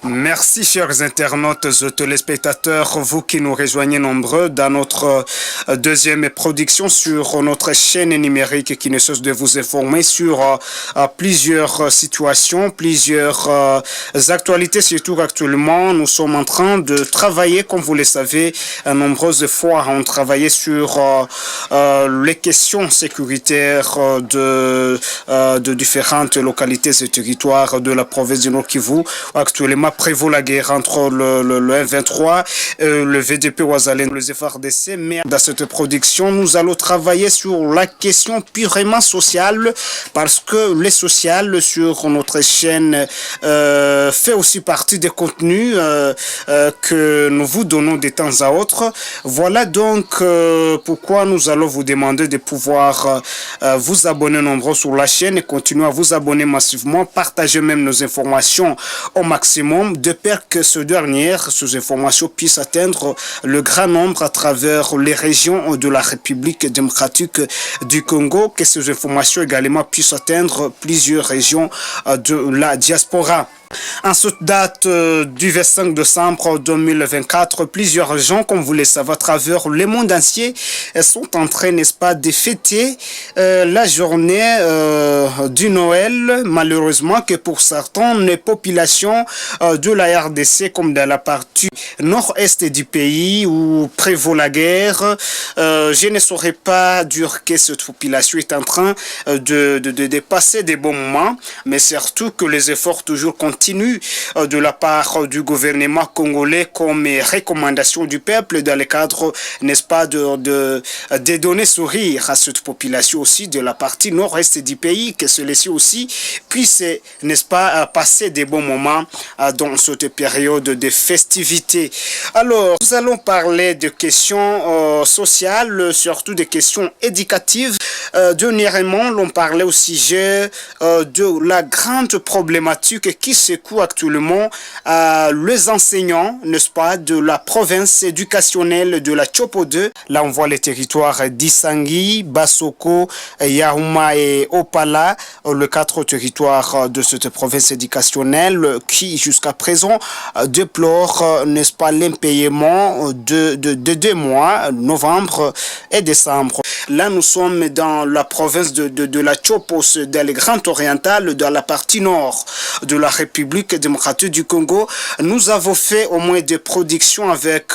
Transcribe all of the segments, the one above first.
Merci, chers internautes et téléspectateurs, vous qui nous rejoignez nombreux dans notre deuxième production sur notre chaîne numérique qui ne cesse de vous informer sur plusieurs situations, plusieurs actualités. Surtout actuellement, nous sommes en train de travailler, comme vous le savez, nombreuses fois, on travaillait sur les questions sécuritaires de différentes localités et territoires de la province du Nord Kivu. Actuellement, prévaut la guerre entre le M23 et le VDP Ouazalène, les FARDC. Mais dans cette production, nous allons travailler sur la question purement sociale parce que les sociales sur notre chaîne fait aussi partie des contenus que nous vous donnons de temps à autre. Voilà donc pourquoi nous allons vous demander de pouvoir vous abonner nombreux sur la chaîne et continuer à vous abonner massivement, partager même nos informations au maximum, de peur que ces informations puissent atteindre le grand nombre à travers les régions de la République démocratique du Congo, que ces informations également puissent atteindre plusieurs régions de la diaspora. En cette date du 25 décembre 2024, plusieurs régions, comme vous le savez, à travers le monde entier, sont en train, n'est-ce pas, de fêter la journée du Noël. Malheureusement que pour certaines populations de la RDC, comme dans la partie nord-est du pays où prévaut la guerre, je ne saurais pas dire que cette population est en train de passer des bons moments, mais surtout que les efforts toujours continuent de la part du gouvernement congolais comme recommandation du peuple dans le cadre, n'est-ce pas, de donner sourire à cette population aussi de la partie nord-est du pays, que celle-ci aussi puisse, n'est-ce pas, passer des bons moments dans cette période de festivités. Alors, nous allons parler de questions sociales, surtout des questions éducatives. Dernièrement, l'on parlait au sujet de la grande problématique qui secoue actuellement les enseignants, n'est-ce pas, de la province éducationnelle de la Tchopo 2. Là, on voit les territoires d'Isangui, Bassoko, Yaouma et Opala, les quatre territoires de cette province éducationnelle qui, jusqu'à présent, déplorent, n'est-ce pas, l'impayement de 2 mois, novembre et décembre. Là, nous sommes dans la province de la Tchopos, dans le Grand Oriental, dans la partie nord de la République démocratique du Congo. Nous avons fait au moins des productions avec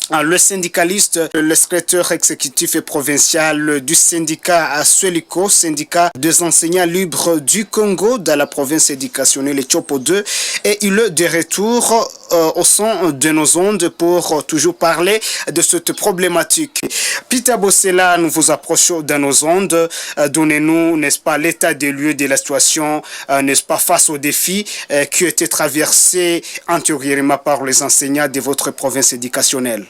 le syndicaliste, le secrétaire exécutif et provincial du syndicat à Sueliko, syndicat des enseignants libres du Congo dans la province éducationnelle Tchopo 2, et il est de retour au son de nos ondes pour toujours parler de cette problématique. Peter Bossela, nous vous approchons de nos ondes. Donnez-nous, n'est-ce pas, l'état des lieux de la situation, n'est-ce pas, face aux défis qui ont été traversés antérieurement par les enseignants de votre province éducationnelle.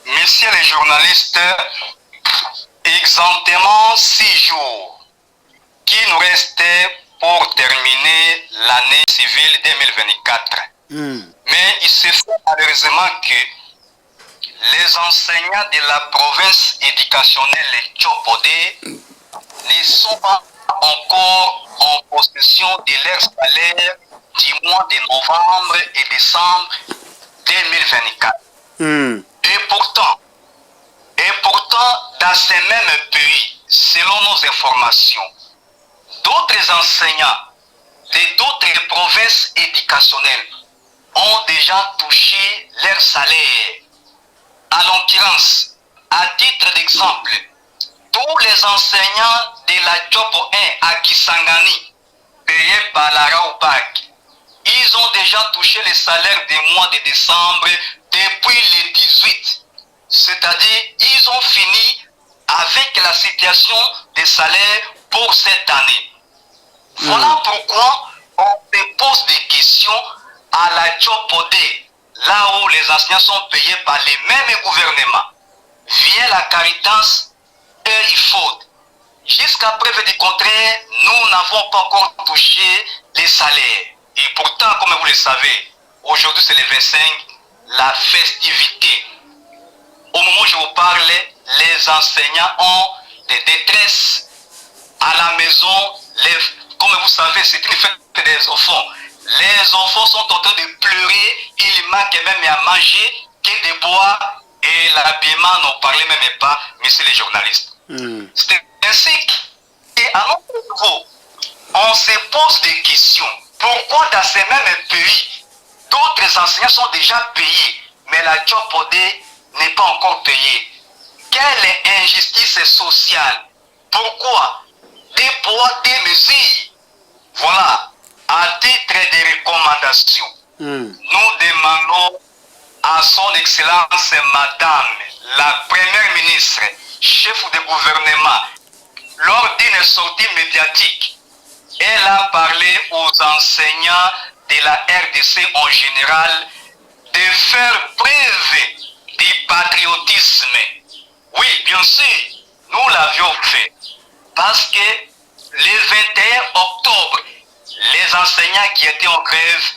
Messieurs les journalistes, exactement 6 jours qui nous restaient pour terminer l'année civile 2024. Mais il se fait malheureusement que les enseignants de la province éducationnelle Tchopodé ne sont pas encore en possession de leur salaire du mois de novembre et décembre 2024. Et pourtant, dans ces mêmes pays, selon nos informations, d'autres enseignants de d'autres provinces éducationnelles ont déjà touché leur salaire. À l'occurrence, à titre d'exemple, tous les enseignants de la Tchopo 1 à Kisangani, payés par la RAOPAC, ils ont déjà touché les salaires des mois de décembre depuis le 18. C'est-à-dire, ils ont fini avec la situation des salaires pour cette année. Voilà pourquoi on se pose des questions à la Tchopodé, là où les enseignants sont payés par les mêmes gouvernements, via la Caritas et IFOD. Jusqu'à preuve du contraire, nous n'avons pas encore touché les salaires. Et pourtant, comme vous le savez, aujourd'hui c'est le 25, la festivité. Au moment où je vous parle, les enseignants ont des détresses à la maison, comme vous savez, c'est une fête des enfants. Les enfants sont en train de pleurer, il manque même à manger, que de boire, et l'habillement n'en parlait même pas, messieurs les journalistes. C'est ainsi qu'à notre niveau, on se pose des questions. Pourquoi dans ces mêmes pays, d'autres enseignants sont déjà payés, mais la Tchopodé n'est pas encore payée? Quelle injustice sociale? Pourquoi des poids, des mesures? Voilà, à titre de recommandation, nous demandons à son Excellence Madame la Première ministre, chef de gouvernement, lors d'une sortie médiatique, elle a parlé aux enseignants de la RDC en général de faire preuve du patriotisme. Oui, bien sûr, nous l'avions fait. Parce que le 21 octobre, les enseignants qui étaient en grève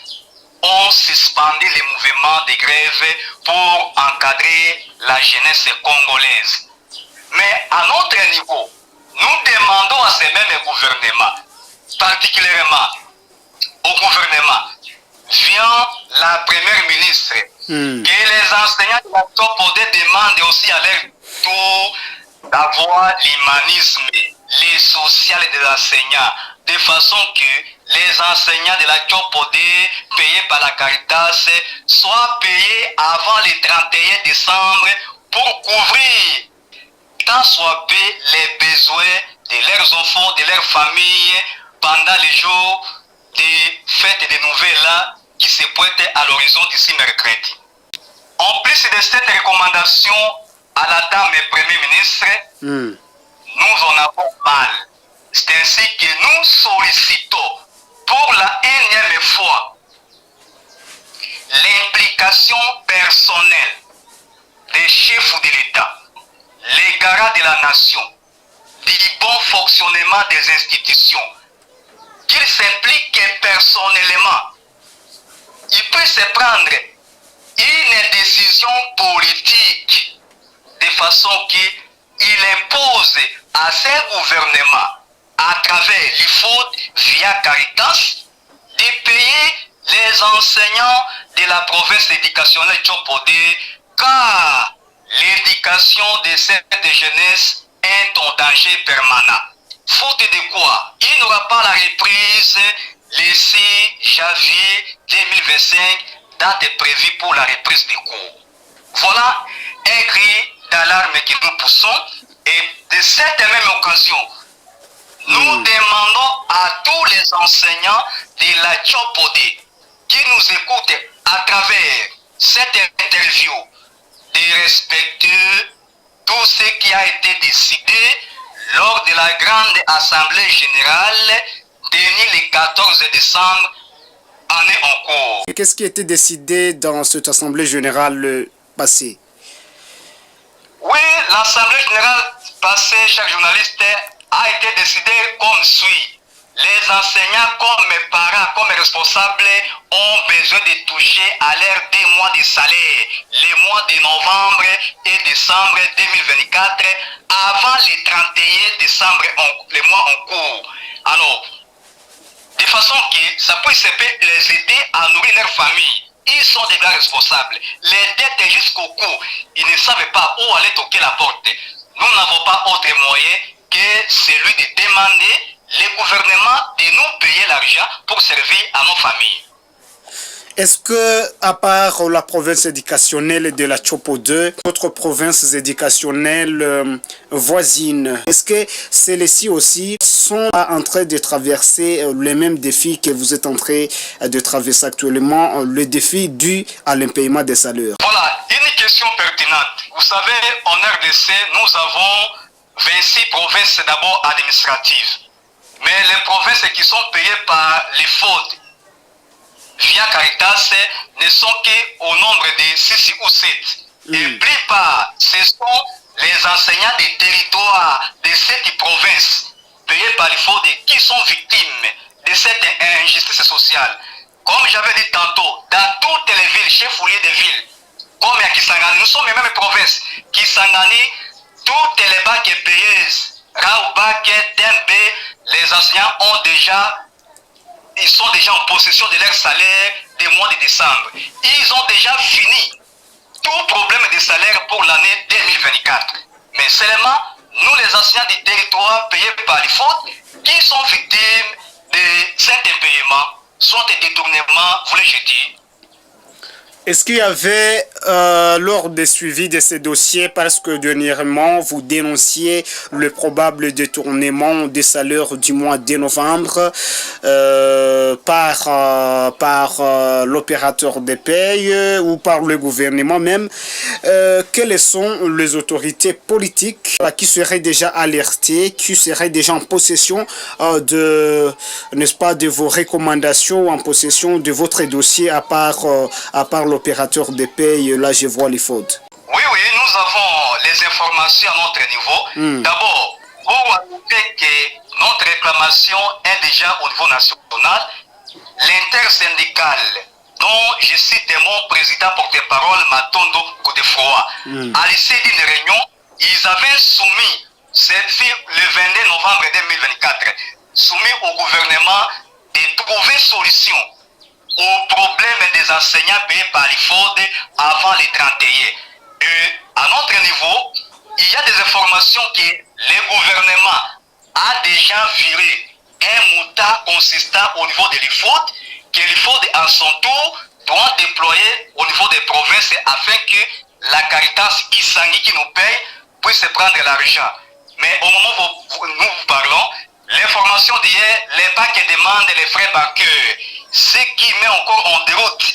ont suspendu les mouvements de grève pour encadrer la jeunesse congolaise. Mais à notre niveau, nous demandons à ces mêmes gouvernements, particulièrement au gouvernement, vient la première ministre, que les enseignants de la Tchopodé demandent aussi à leur tour d'avoir l'humanisme, les social des enseignants, de façon que les enseignants de la Tchopodé payés par la Caritas soient payés avant le 31 décembre pour couvrir tant soit peu les besoins de leurs enfants, de leurs familles pendant les jours des fêtes de nouvelles qui se pointent à l'horizon d'ici mercredi. En plus de cette recommandation à la dame Premier ministre, nous en avons mal. C'est ainsi que nous sollicitons pour la énième fois l'implication personnelle des chefs de l'État, les garants de la nation, du bon fonctionnement des institutions, qu'ils s'impliquent personnellement. Il peut se prendre une décision politique de façon qu'il impose à ces gouvernements, à travers l'IFOD, via Caritas, de payer les enseignants de la province éducationnelle Tchopodé, car l'éducation de cette jeunesse est en danger permanent. Faute de quoi, il n'aura pas la reprise le 6 janvier 2025, date prévue pour la reprise des cours. Voilà un cri d'alarme que nous poussons, et de cette même occasion, nous demandons à tous les enseignants de la Tchopodé qui nous écoutent à travers cette interview de respecter tout ce qui a été décidé lors de la grande assemblée générale tenue le 14 décembre, année en cours. Et qu'est-ce qui a été décidé dans cette assemblée générale passée? Oui, l'assemblée générale passée, chaque journaliste, a été décidé comme suit. Les enseignants, comme parents, comme responsables, ont besoin de toucher à leurs 2 mois de salaire, les mois de novembre et décembre 2024, avant le 31 décembre, les mois en cours. Alors, de façon que ça puisse les aider à nourrir leur famille. Ils sont des grands responsables. Les dettes jusqu'au cou, ils ne savent pas où aller toquer la porte. Nous n'avons pas autre moyen que celui de demander le gouvernement de nous payer l'argent pour servir à nos familles. Est-ce que, à part la province éducationnelle de la Tchopodé, d'autres provinces éducationnelles voisines, est-ce que celles-ci aussi sont en train de traverser les mêmes défis que vous êtes en train de traverser actuellement, le défi dû à l'impaiement des salaires? Voilà, une question pertinente. Vous savez, en RDC, nous avons 26 provinces d'abord administratives. Mais les provinces qui sont payées par les fautes via Caritas ne sont qu'au nombre de 6 ou 7. Et plus part, ce sont les enseignants des territoires de cette province payés par les fautes qui sont victimes de cette injustice sociale. Comme j'avais dit tantôt, dans toutes les villes, chefs-lieux de villes, comme à Kisangani, nous sommes les mêmes provinces. Kisangani, toutes les bacs payées, Raoubak, Tembe, les enseignants ils sont déjà en possession de leur salaire des mois de décembre. Ils ont déjà fini tout problème de salaire pour l'année 2024. Mais seulement, nous les enseignants du territoire payés par les fautes, qui sont victimes de cet impayement, soit des détournements, voulais-je dire. Est-ce qu'il y avait, lors des suivis de ces dossiers, parce que dernièrement, vous dénonciez le probable détournement des salaires du mois de novembre par l'opérateur des payes ou par le gouvernement même, quelles sont les autorités politiques qui seraient déjà alertées, qui seraient déjà en possession n'est-ce pas, de vos recommandations, en possession de votre dossier à part l'opérateur des payes, là je vois les fautes. Oui, nous avons les informations à notre niveau. D'abord, pour ajouter que notre réclamation est déjà au niveau national, l'intersyndical, dont je cite mon président porte-parole Matondo Godefroy, à l'issue d'une réunion, ils avaient soumis, le 22 novembre 2024, soumis au gouvernement de trouver solution au problème des enseignants payés par les fraudes avant les 31. Et à notre niveau, il y a des informations que le gouvernement a déjà viré un moutard consistant au niveau de l'IFOD, que l'IFOD en son tour doit déployer au niveau des provinces afin que la Caritas Kisangui qui nous paye puisse prendre l'argent. Mais au moment où nous vous parlons, l'information d'hier, les banques demandent les frais bancaires, ce qui met encore en déroute.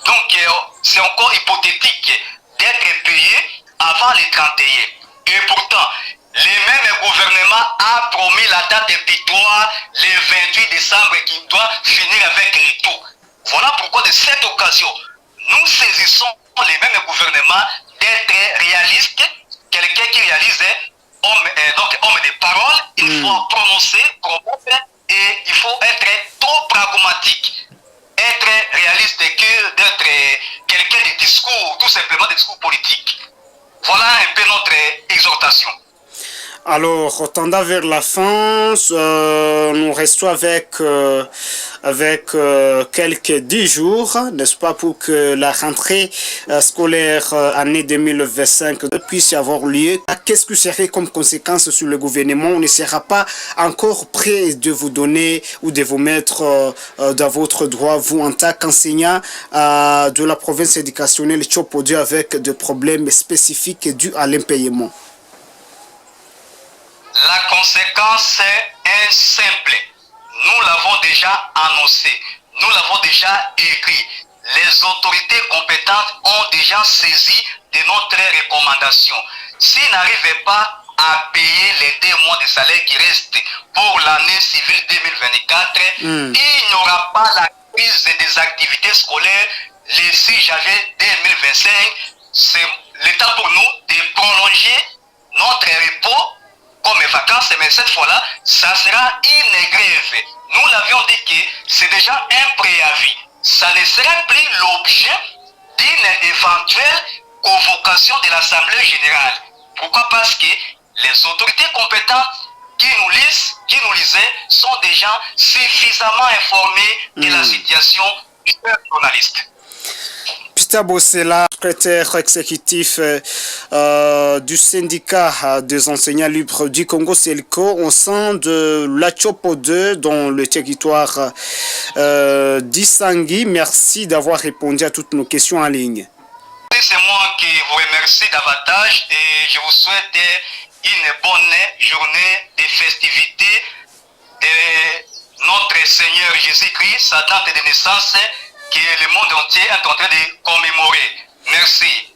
Donc, c'est encore hypothétique d'être payé avant les 31. Et pourtant, le même gouvernement a promis la date butoir le 28 décembre qui doit finir avec les taux. Voilà pourquoi de cette occasion, nous saisissons les mêmes gouvernements d'être réalistes, quelqu'un qui réalise homme de parole, il faut prononcer, promettre, et il faut être trop pragmatique, être réaliste que d'être quelqu'un de discours, tout simplement des discours politiques. Voilà un peu notre exhortation. Alors, tendant vers la fin, nous restons avec quelques 10 jours, n'est-ce pas, pour que la rentrée scolaire année 2025 puisse avoir lieu. Qu'est-ce que serait comme conséquence sur le gouvernement? On ne sera pas encore prêt de vous donner ou de vous mettre dans votre droit, vous en tant qu'enseignant de la province éducationnelle Tchopo-2 avec des problèmes spécifiques dus à l'impayement. La conséquence est simple. Nous l'avons déjà annoncé. Nous l'avons déjà écrit. Les autorités compétentes ont déjà saisi de notre recommandation. S'ils n'arrivent pas à payer les 2 mois de salaire qui restent pour l'année civile 2024, il n'y aura pas la crise des activités scolaires le 6 janvier 2025. C'est le temps pour nous de prolonger notre repos comme vacances, mais cette fois-là, ça sera une grève. Nous l'avions dit que c'est déjà un préavis. Ça ne serait plus l'objet d'une éventuelle convocation de l'Assemblée générale. Pourquoi? Parce que les autorités compétentes qui nous lisaient sont déjà suffisamment informées de la situation du journaliste. Peter Bossela, secrétaire exécutif du syndicat des enseignants libres du Congo, SELCO, au sein de la Tchopo-2 dans le territoire d'Isangui. Merci d'avoir répondu à toutes nos questions en ligne. C'est moi qui vous remercie davantage et je vous souhaite une bonne journée de festivités de notre Seigneur Jésus-Christ, sa date de naissance, que le monde entier est en train de commémorer. Merci.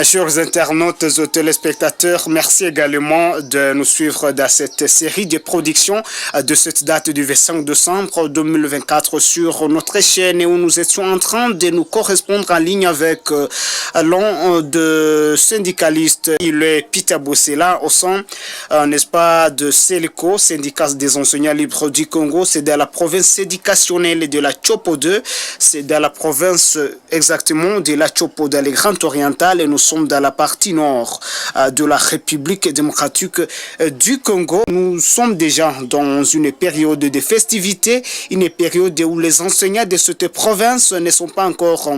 Chers internautes et téléspectateurs, merci également de nous suivre dans cette série de productions de cette date du 25 décembre 2024 sur notre chaîne où nous étions en train de nous correspondre en ligne avec l'un de syndicalistes, il est Peter Bossela au sein, n'est-ce pas, de SELCO, syndicat des enseignants libres du Congo. C'est dans la province éducationnelle de la Tchopo-2, c'est dans la province exactement de la Tchopo, dans les Grands Orientales, et nous sommes dans la partie nord de la République démocratique du Congo. Nous sommes déjà dans une période de festivités, une période où les enseignants de cette province ne sont pas encore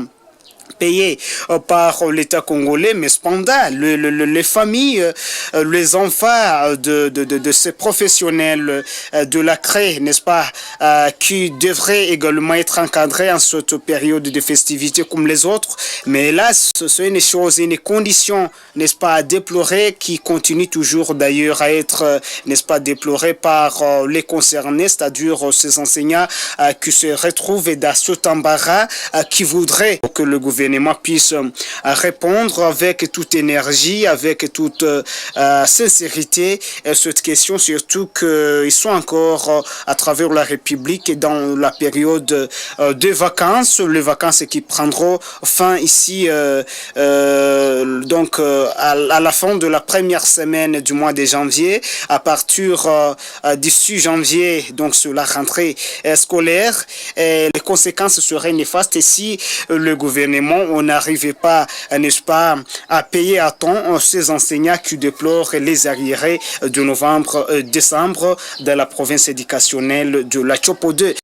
payés par l'État congolais, mais cependant, les familles, les enfants de ces professionnels de la CRE, n'est-ce pas, qui devraient également être encadrés en cette période de festivité comme les autres. Mais là, c'est une chose, une condition, n'est-ce pas, à déplorer, qui continue toujours d'ailleurs à être, n'est-ce pas, déplorée par les concernés, c'est-à-dire ces enseignants qui se retrouvent dans cet embarras, qui voudraient que le gouvernement puisse répondre avec toute énergie, avec toute sincérité à cette question, surtout qu'ils sont encore à travers la République dans la période de vacances, les vacances qui prendront fin ici donc à la fin de la première semaine du mois de janvier, à partir du 6 janvier, donc sur la rentrée scolaire. Et les conséquences seraient néfastes si le gouvernement on n'arrivait pas, n'est-ce pas, à payer à temps ces enseignants qui déplorent les arriérés de novembre-décembre dans la province éducationnelle de la Chopo 2.